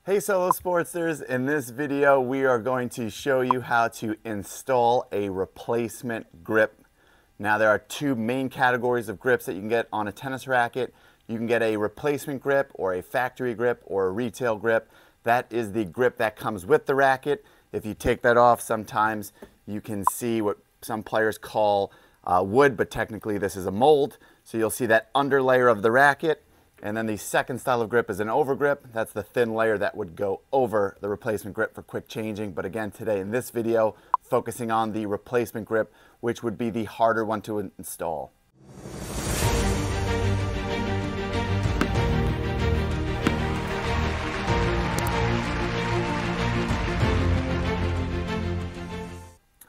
Hey Solo Sportsters, in this video we are going to show you how to install a replacement grip. Now there are two main categories of grips that you can get on a tennis racket. You can get a replacement grip or a factory grip or a retail grip. That is the grip that comes with the racket. If you take that off, sometimes you can see what some players call wood, but technically this is a mold. So you'll see that under layer of the racket. And then the second style of grip is an over grip. That's the thin layer that would go over the replacement grip for quick changing. But again, today in this video, focusing on the replacement grip, which would be the harder one to install.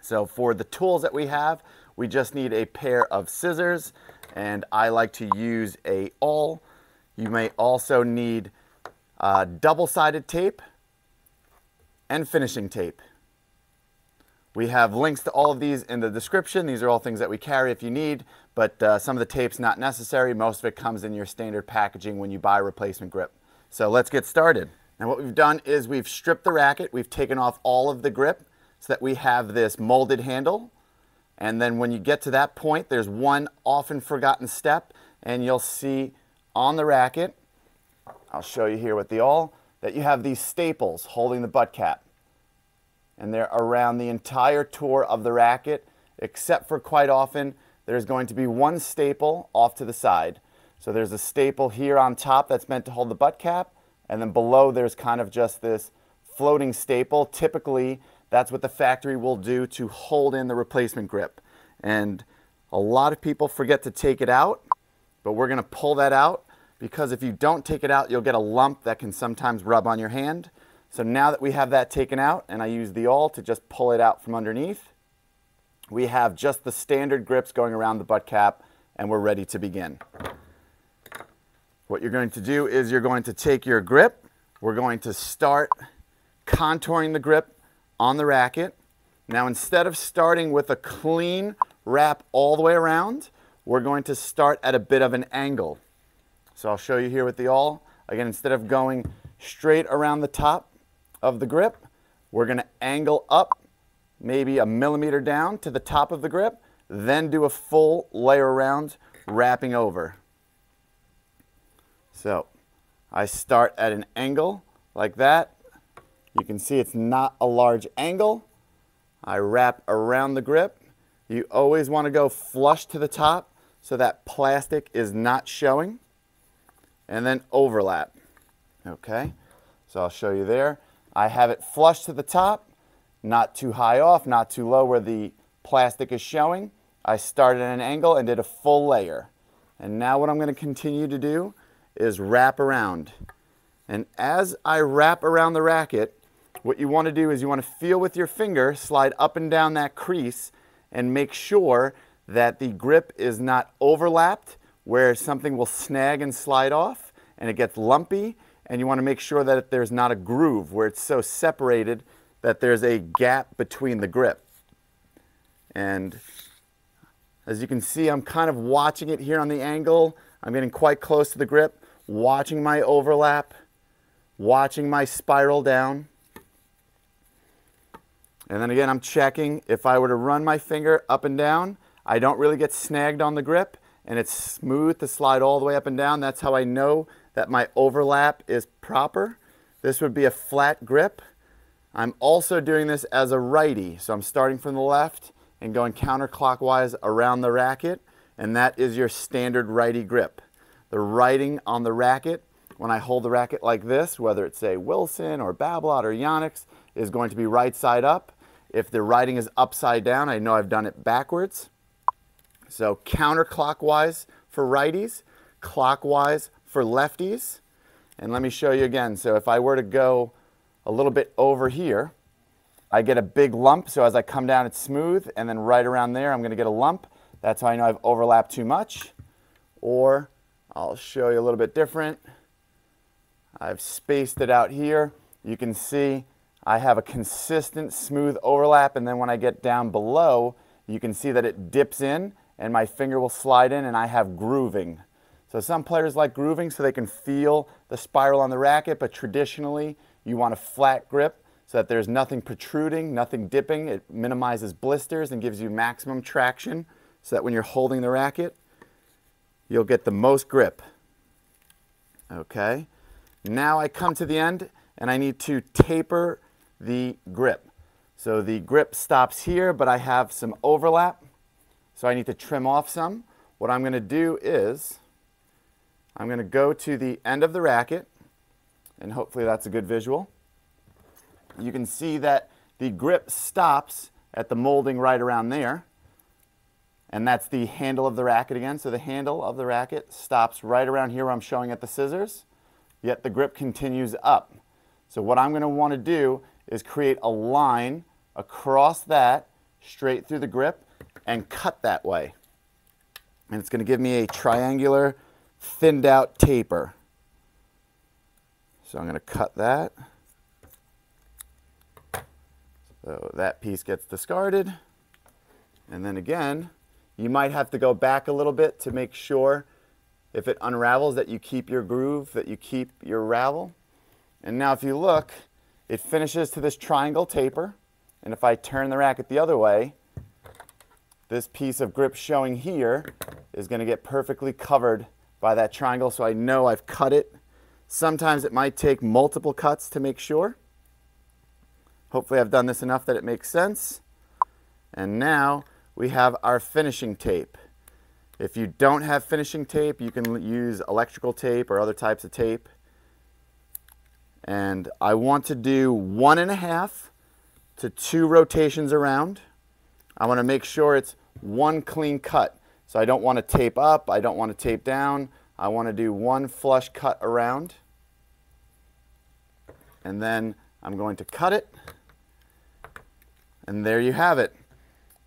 So for the tools that we have, we just need a pair of scissors, and I like to use a awl. You may also need double-sided tape and finishing tape. We have links to all of these in the description. These are all things that we carry if you need, but some of the tape's not necessary. Most of it comes in your standard packaging when you buy a replacement grip. So let's get started. Now what we've done is we've stripped the racket. We've taken off all of the grip so that we have this molded handle. And then when you get to that point, there's one often forgotten step, and you'll see on the racket, I'll show you here with the awl, that you have these staples holding the butt cap. And they're around the entire tour of the racket, except for quite often there's going to be one staple off to the side. So there's a staple here on top that's meant to hold the butt cap, and then below there's kind of just this floating staple. Typically, that's what the factory will do to hold in the replacement grip. And a lot of people forget to take it out, but we're going to pull that out, because if you don't take it out, you'll get a lump that can sometimes rub on your hand. So now that we have that taken out, and I use the awl to just pull it out from underneath, we have just the standard grips going around the butt cap, and we're ready to begin. What you're going to do is you're going to take your grip. We're going to start contouring the grip on the racket. Now instead of starting with a clean wrap all the way around, we're going to start at a bit of an angle. So I'll show you here with the awl. Again, instead of going straight around the top of the grip, we're going to angle up maybe a millimeter down to the top of the grip, then do a full layer around, wrapping over. So I start at an angle like that. You can see it's not a large angle. I wrap around the grip. You always want to go flush to the top so that plastic is not showing. And then overlap. Okay, so I'll show you there. I have it flush to the top, not too high off, not too low where the plastic is showing. I started at an angle and did a full layer. And now what I'm going to continue to do is wrap around. And as I wrap around the racket, what you want to do is you want to feel with your finger, slide up and down that crease, and make sure that the grip is not overlapped, where something will snag and slide off and it gets lumpy, and you want to make sure that there's not a groove where it's so separated that there's a gap between the grip. And as you can see, I'm kind of watching it here on the angle. I'm getting quite close to the grip, watching my overlap, watching my spiral down. And then again, I'm checking. If I were to run my finger up and down, I don't really get snagged on the grip, and it's smooth to slide all the way up and down. That's how I know that my overlap is proper. This would be a flat grip. I'm also doing this as a righty, so I'm starting from the left and going counterclockwise around the racket, and that is your standard righty grip. The writing on the racket, when I hold the racket like this, whether it's a Wilson or Babolat or Yonex, is going to be right side up. If the writing is upside down, I know I've done it backwards. So counterclockwise for righties, clockwise for lefties. And let me show you again. So if I were to go a little bit over here, I get a big lump. So as I come down, it's smooth. And then right around there, I'm going to get a lump. That's how I know I've overlapped too much. Or I'll show you a little bit different. I've spaced it out here. You can see I have a consistent smooth overlap, and then when I get down below, you can see that it dips in and my finger will slide in and I have grooving. So some players like grooving so they can feel the spiral on the racket, but traditionally you want a flat grip so that there's nothing protruding, nothing dipping. It minimizes blisters and gives you maximum traction so that when you're holding the racket, you'll get the most grip. Okay, now I come to the end and I need to taper the grip. So the grip stops here, but I have some overlap, so I need to trim off some. What I'm going to do is I'm going to go to the end of the racket, and hopefully that's a good visual. You can see that the grip stops at the molding right around there, and that's the handle of the racket again. So the handle of the racket stops right around here where I'm showing at the scissors, yet the grip continues up. So what I'm going to want to do is create a line across that, straight through the grip, and cut that way. And it's going to give me a triangular, thinned out taper. So I'm going to cut that. So that piece gets discarded. And then again, you might have to go back a little bit to make sure if it unravels that you keep your groove, that you keep your ravel. And now if you look, it finishes to this triangle taper. And if I turn the racket the other way, this piece of grip showing here is going to get perfectly covered by that triangle, so I know I've cut it. Sometimes it might take multiple cuts to make sure. Hopefully I've done this enough that it makes sense. And now we have our finishing tape. If you don't have finishing tape, you can use electrical tape or other types of tape. And I want to do 1.5 to 2 rotations around. I want to make sure it's one clean cut. So I don't want to tape up, I don't want to tape down. I want to do one flush cut around. And then I'm going to cut it. And there you have it.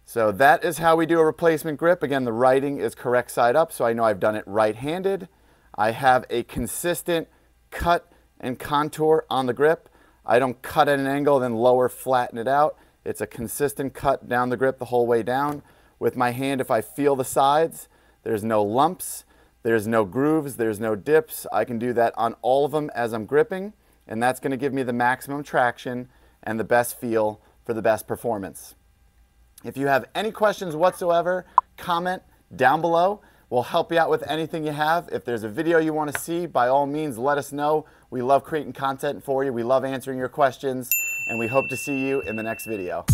So that is how we do a replacement grip. Again, the writing is correct side up, so I know I've done it right-handed. I have a consistent cut and contour on the grip. I don't cut at an angle, then lower, flatten it out. It's a consistent cut down the grip the whole way down. With my hand, if I feel the sides, there's no lumps, there's no grooves, there's no dips. I can do that on all of them as I'm gripping, and that's going to give me the maximum traction and the best feel for the best performance. If you have any questions whatsoever, comment down below. We'll help you out with anything you have. If there's a video you want to see, by all means, let us know. We love creating content for you. We love answering your questions, and we hope to see you in the next video.